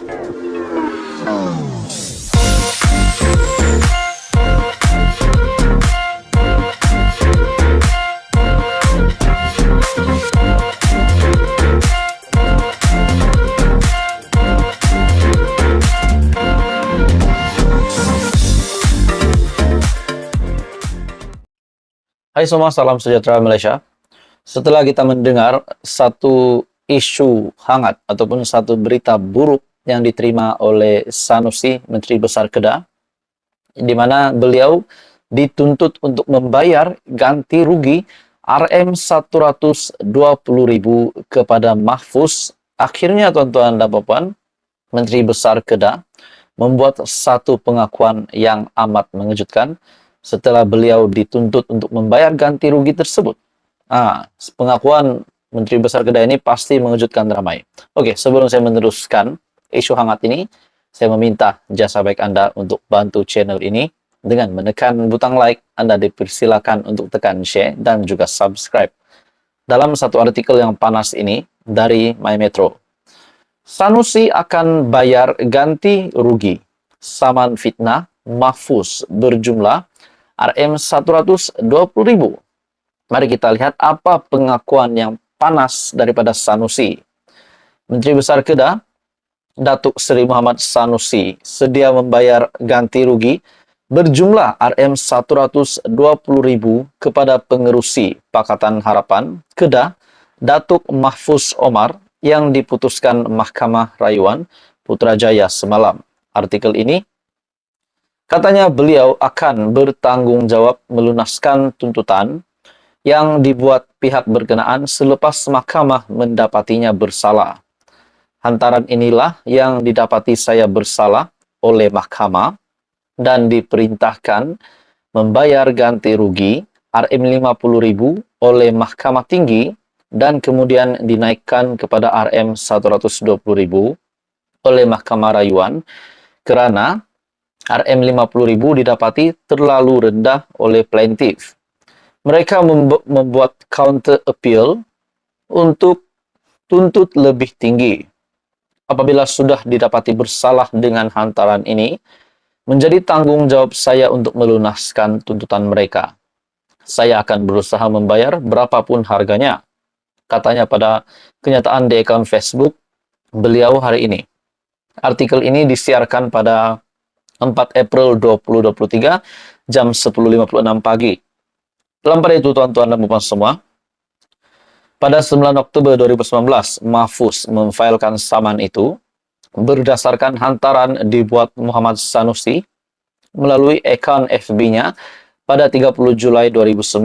Hai semua, salam sejahtera Malaysia. Setelah kita mendengar satu isu hangat ataupun satu berita buruk yang diterima oleh Sanusi, Menteri Besar Kedah, di mana beliau dituntut untuk membayar ganti rugi RM120.000 kepada Mahfuz. Akhirnya tuan-tuan dan puan, Menteri Besar Kedah membuat satu pengakuan yang amat mengejutkan setelah beliau dituntut untuk membayar ganti rugi tersebut. Pengakuan Menteri Besar Kedah ini pasti mengejutkan ramai. Oke, sebelum saya meneruskan isu hangat ini, saya meminta jasa baik Anda untuk bantu channel ini dengan menekan butang like. Anda dipersilakan untuk tekan share dan juga subscribe. Dalam satu artikel yang panas ini dari My Metro, Sanusi akan bayar ganti rugi saman fitnah Mahfuz berjumlah RM120.000. Mari kita lihat apa pengakuan yang panas daripada Sanusi. Menteri Besar Kedah, Datuk Seri Muhammad Sanusi, sedia membayar ganti rugi berjumlah RM120.000 kepada pengerusi Pakatan Harapan Kedah, Datuk Mahfuz Omar, yang diputuskan Mahkamah Rayuan Putrajaya semalam. Artikel ini katanya beliau akan bertanggung jawab melunaskan tuntutan yang dibuat pihak berkenaan selepas mahkamah mendapatinya bersalah. Hantaran inilah yang didapati saya bersalah oleh mahkamah dan diperintahkan membayar ganti rugi RM50.000 oleh Mahkamah Tinggi dan kemudian dinaikkan kepada RM120.000 oleh Mahkamah Rayuan kerana RM50.000 didapati terlalu rendah oleh plaintiff. Mereka membuat counter appeal untuk tuntut lebih tinggi. Apabila sudah didapati bersalah dengan hantaran ini, menjadi tanggung jawab saya untuk melunaskan tuntutan mereka. Saya akan berusaha membayar berapapun harganya, katanya pada kenyataan di akaun Facebook beliau hari ini. Artikel ini disiarkan pada 4 April 2023 jam 10.56 pagi. Dalam pada itu tuan-tuan dan puan semua, pada 9 Oktober 2019, Mahfuz memfailkan saman itu berdasarkan hantaran dibuat Muhammad Sanusi melalui akaun FB-nya pada 30 Julai 2019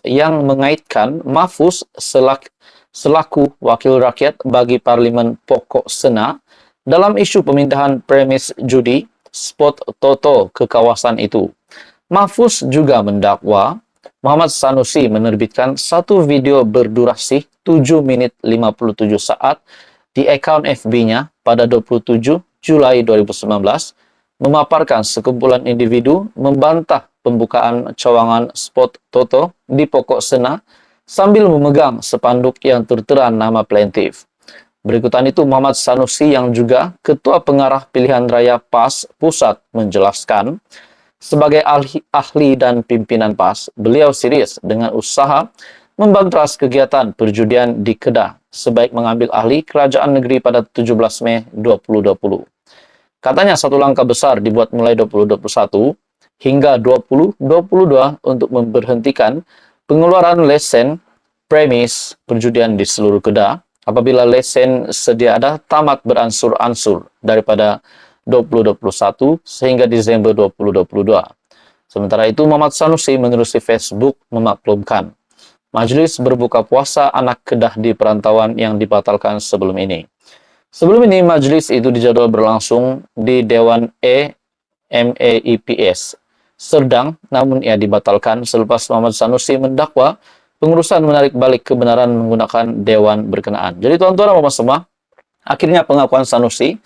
yang mengaitkan Mahfuz selaku wakil rakyat bagi Parlimen Pokok Sena dalam isu pemindahan premis judi spot Toto ke kawasan itu. Mahfuz juga mendakwa Muhammad Sanusi menerbitkan satu video berdurasi 7 menit 57 saat di akaun FB-nya pada 27 Julai 2019 memaparkan sekumpulan individu membantah pembukaan cawangan spot Toto di Pokok Sena sambil memegang spanduk yang tertera nama plaintiff. Berikutan itu Muhammad Sanusi yang juga Ketua Pengarah Pilihan Raya PAS Pusat menjelaskan, sebagai ahli dan pimpinan PAS, beliau serius dengan usaha membantras kegiatan perjudian di Kedah sebaik mengambil ahli Kerajaan Negeri pada 17 Mei 2020. Katanya satu langkah besar dibuat mulai 2021 hingga 2022 untuk memberhentikan pengeluaran lesen premis perjudian di seluruh Kedah apabila lesen sedia ada tamat beransur-ansur daripada 2021 sehingga Desember 2022. Sementara itu, Muhammad Sanusi menerusi Facebook memaklumkan Majlis Berbuka Puasa Anak Kedah di Perantauan yang dibatalkan sebelum ini. Sebelum ini, majlis itu dijadwal berlangsung di Dewan MAEPS Serdang, namun ia dibatalkan selepas Muhammad Sanusi mendakwa pengurusan menarik balik kebenaran menggunakan dewan berkenaan. Jadi tuan-tuan dan puan semua, akhirnya pengakuan Sanusi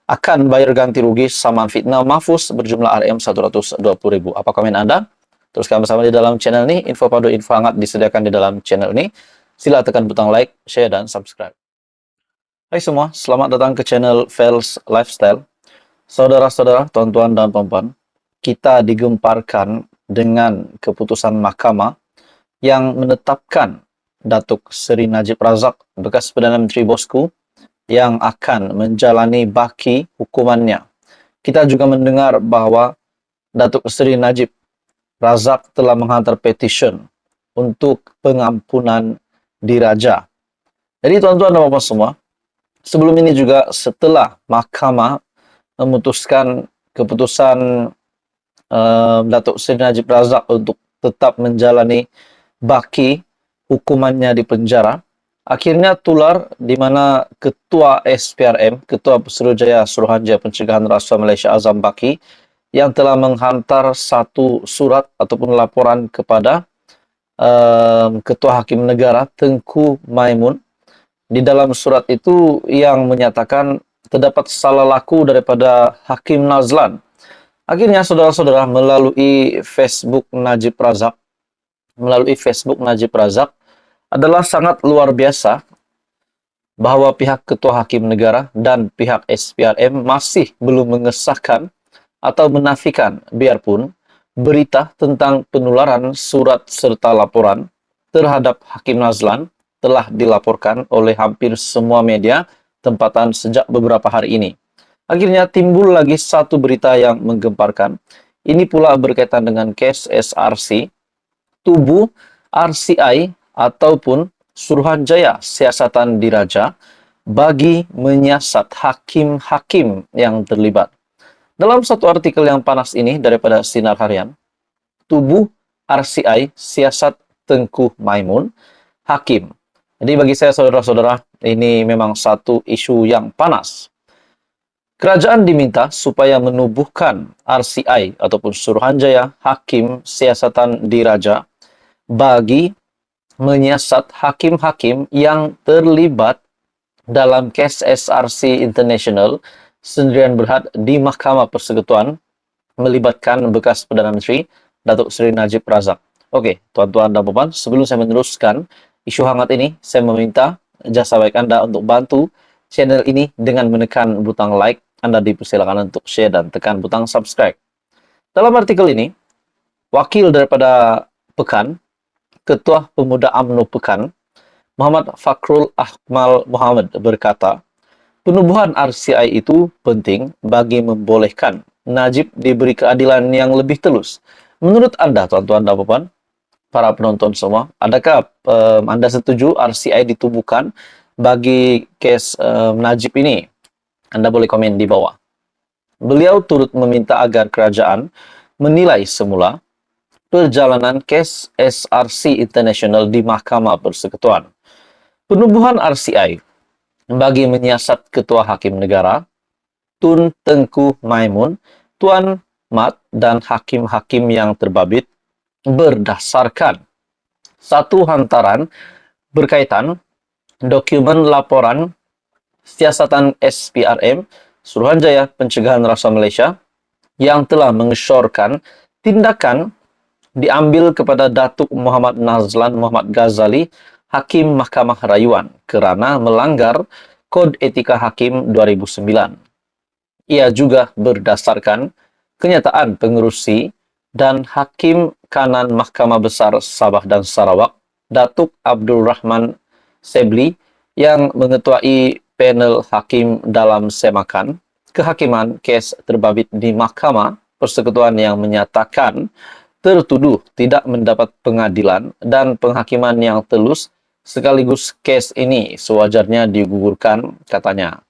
akan bayar ganti rugi saman fitnah Mahfuz berjumlah RM120.000. Apa komen Anda? Teruskan bersama di dalam channel ini. Info padu, info hangat disediakan di dalam channel ini. Sila tekan butang like, share, dan subscribe. Hai semua, selamat datang ke channel Fels Lifestyle. Saudara-saudara, tuan-tuan dan puan-puan, kita digemparkan dengan keputusan mahkamah yang menetapkan Datuk Seri Najib Razak, bekas Perdana Menteri bosku, yang akan menjalani baki hukumannya. Kita juga mendengar bahawa Datuk Seri Najib Razak telah menghantar petition untuk pengampunan diraja. Jadi tuan-tuan dan puan-puan semua, sebelum ini juga setelah mahkamah memutuskan keputusan Datuk Seri Najib Razak untuk tetap menjalani baki hukumannya di penjara, akhirnya tular di mana Ketua SPRM, Ketua Pesuruhjaya Suruhanjaya Pencegahan Rasuah Malaysia Azam Baki, yang telah menghantar satu surat ataupun laporan kepada Ketua Hakim Negara Tengku Maimun. Di dalam surat itu yang menyatakan terdapat salah laku daripada Hakim Nazlan. Akhirnya saudara-saudara, melalui Facebook Najib Razak adalah sangat luar biasa bahawa pihak Ketua Hakim Negara dan pihak SPRM masih belum mengesahkan atau menafikan biarpun berita tentang penularan surat serta laporan terhadap Hakim Nazlan telah dilaporkan oleh hampir semua media tempatan sejak beberapa hari ini. Akhirnya timbul lagi satu berita yang menggemparkan. Ini pula berkaitan dengan kes SRC, tubuh RCI ataupun Suruhanjaya Siasatan Diraja bagi menyiasat hakim-hakim yang terlibat. Dalam satu artikel yang panas ini daripada Sinar Harian, tubuh RCI Siasat Tengku Maimun, hakim. Jadi bagi saya saudara-saudara, ini memang satu isu yang panas. Kerajaan diminta supaya menubuhkan RCI ataupun Suruhanjaya Hakim Siasatan Diraja bagi menyiasat hakim-hakim yang terlibat dalam kes SRC International Sendirian Berhad di Mahkamah Persekutuan melibatkan bekas Perdana Menteri Datuk Seri Najib Razak. Okey, tuan-tuan dan puan-puan, sebelum saya meneruskan isu hangat ini, saya meminta jasa baik anda untuk bantu channel ini dengan menekan butang like. Anda dipersilakan untuk share dan tekan butang subscribe. Dalam artikel ini, wakil daripada Pekan, Ketua Pemuda UMNO Pekan, Muhammad Fakrul Akmal Muhammad berkata, penubuhan RCI itu penting bagi membolehkan Najib diberi keadilan yang lebih telus. Menurut anda, tuan-tuan dan puan-puan, para penonton semua, adakah anda setuju RCI ditubuhkan bagi kes Najib ini? Anda boleh komen di bawah. Beliau turut meminta agar kerajaan menilai semula perjalanan kes SRC International di Mahkamah Persekutuan. Penubuhan RCI bagi menyiasat Ketua Hakim Negara, Tun Tengku Maimun, Tuan Mat dan hakim-hakim yang terbabit berdasarkan satu hantaran berkaitan dokumen laporan siasatan SPRM Suruhanjaya Pencegahan Rasuah Malaysia yang telah mengesyorkan tindakan diambil kepada Datuk Muhammad Nazlan Muhammad Ghazali, Hakim Mahkamah Rayuan kerana melanggar Kod Etika Hakim 2009. Ia juga berdasarkan kenyataan pengerusi dan Hakim Kanan Mahkamah Besar Sabah dan Sarawak, Datuk Abdul Rahman Sebli, yang mengetuai panel hakim dalam semakan kehakiman kes terbabit di Mahkamah Persekutuan yang menyatakan tertuduh tidak mendapat pengadilan dan penghakiman yang telus, sekaligus kes ini sewajarnya digugurkan, katanya.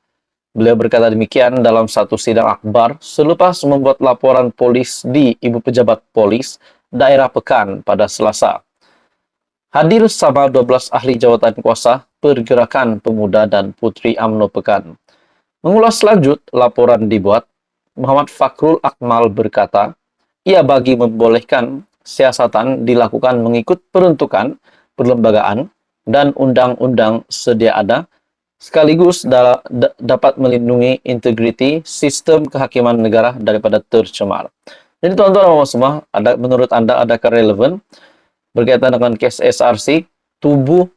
Beliau berkata demikian dalam satu sidang akhbar selepas membuat laporan polis di Ibu Pejabat Polis Daerah Pekan pada Selasa. Hadir sama 12 ahli jawatan kuasa Pergerakan Pemuda dan Puteri UMNO Pekan. Mengulas lanjut laporan dibuat, Muhammad Fakrul Akmal berkata, ia bagi membolehkan siasatan dilakukan mengikut peruntukan perlembagaan dan undang-undang sedia ada, sekaligus dapat melindungi integriti sistem kehakiman negara daripada tercemar. Jadi tuan-tuan dan semua, menurut anda adakah relevan berkaitan dengan kes SRC, tubuh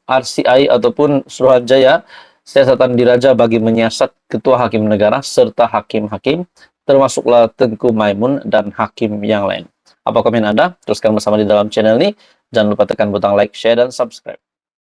RCI ataupun Suruhanjaya siasatan diraja bagi menyiasat ketua hakim negara serta hakim-hakim, termasuklah Tengku Maimun dan hakim yang lain. Apa komen Anda? Teruskan bersama di dalam channel ini. Jangan lupa tekan butang like, share, dan subscribe.